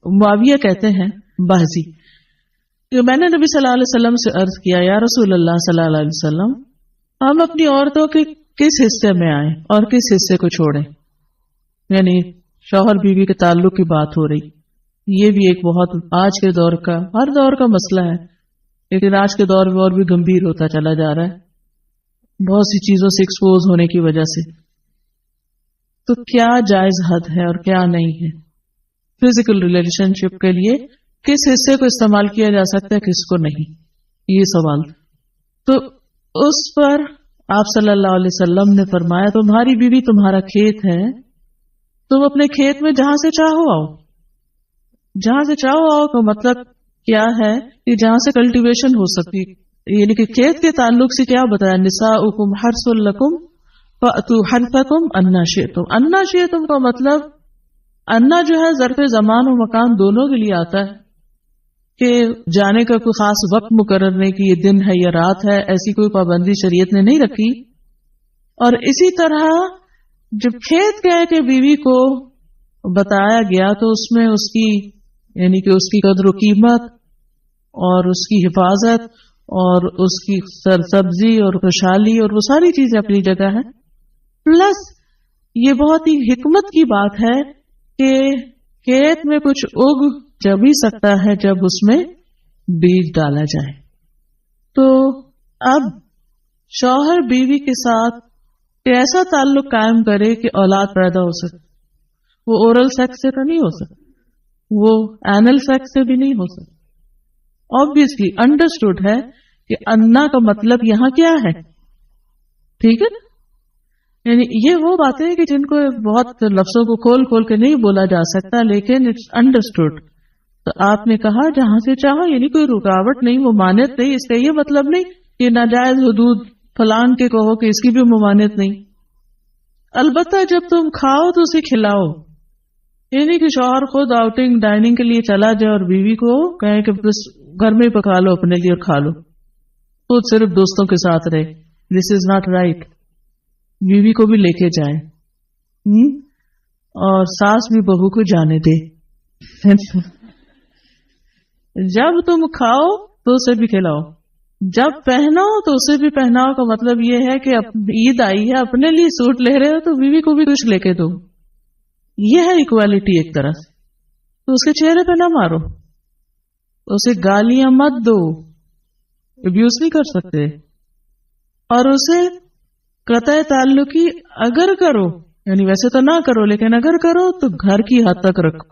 معاویہ کہتے ہیں باہزی کہ میں نے نبی صلی اللہ علیہ وسلم سے عرض کیا یا رسول اللہ صلی اللہ علیہ وسلم ہم اپنی عورتوں کے کس حصے میں آئیں اور کس حصے کو چھوڑیں. یعنی شوہر بیوی کے تعلق کی بات ہو رہی. یہ بھی ایک بہت آج کے دور کا ہر دور کا مسئلہ ہے، لیکن آج کے دور میں اور بھی گمبھیر ہوتا چلا جا رہا ہے بہت سی چیزوں سے ایکسپوز ہونے کی وجہ سے. تو کیا جائز حد ہے اور کیا نہیں ہے؟ فزیکل ریلیشن شپ کے لیے کس حصے کو استعمال کیا جا سکتا ہے کس کو نہیں، یہ سوال. تو اس پر آپ صلی اللہ علیہ وسلم نے فرمایا تمہاری بیوی تمہارا کھیت ہے، تم اپنے کھیت میں جہاں سے چاہو آؤ. جہاں سے چاہو آؤ کا مطلب کیا ہے کہ جہاں سے کلٹیویشن ہو سکتی، یعنی کہ کھیت کے تعلق سے کیا بتایا نساؤکم حرث لکم فأتوا حرثکم انا شئتم. انا شئتم کا مطلب انا جو ہے ظرف زمان و مکان دونوں کے لیے آتا ہے کہ جانے کا کوئی خاص وقت مقرر نہیں کہ یہ دن ہے یا رات ہے، ایسی کوئی پابندی شریعت نے نہیں رکھی. اور اسی طرح جب کھیت کہہ کے بیوی کو بتایا گیا تو اس میں اس کی یعنی کہ اس کی قدر و قیمت اور اس کی حفاظت اور اس کی سرسبزی اور خوشحالی اور وہ ساری چیزیں اپنی جگہ ہیں. پلس یہ بہت ہی حکمت کی بات ہے کہ کھیت میں کچھ اگ جب ہی سکتا ہے جب اس میں بیج ڈالا جائے. تو اب شوہر بیوی کے ساتھ ایسا تعلق قائم کرے کہ اولاد پیدا ہو سکے. وہ اورل سیکس سے تو نہیں ہو سکتا، وہ اینل سیکس سے بھی نہیں ہو سکتا. obviously understood ہے کہ انا کا مطلب یہاں کیا ہے، ٹھیک ہے نا. یعنی یہ وہ باتیں ہیں کہ جن کو بہت لفظوں کو کھول کھول کے نہیں بولا جا سکتا، لیکن اٹس انڈرسٹوڈ. تو آپ نے کہا جہاں سے چاہو، یعنی کوئی رکاوٹ نہیں، ممانعت نہیں. اس کا یہ مطلب نہیں کہ ناجائز حدود فلان کے کہو کہ اس کی بھی ممانعت نہیں. البتہ جب تم کھاؤ تو اسے کھلاؤ. یعنی کہ شوہر خود آؤٹنگ ڈائننگ کے لیے چلا جائے اور بیوی کو کہے کہ بس گھر میں ہی پکا لو اپنے لیے اور کھا لو، خود صرف دوستوں کے ساتھ رہے. دس از ناٹ رائٹ. بیوی کو بھی لے کے جائے اور ساس بھی بہو کو جانے دے. جب تم کھاؤ تو اسے بھی کھلاؤ، جب پہناؤ تو اسے بھی پہناؤ. کا مطلب یہ ہے کہ عید آئی ہے اپنے لیے سوٹ لے رہے ہو تو بیوی کو بھی کچھ لے کے دو. یہ ہے ایکوالٹی ایک طرح سے. تو اس کے چہرے پہ نہ مارو، اسے گالیاں مت دو، ابیوز نہیں کر سکتے. اور اسے قطع تعلقی اگر کرو، یعنی ویسے تو نہ کرو لیکن اگر کرو تو گھر کی حد تک رکھو.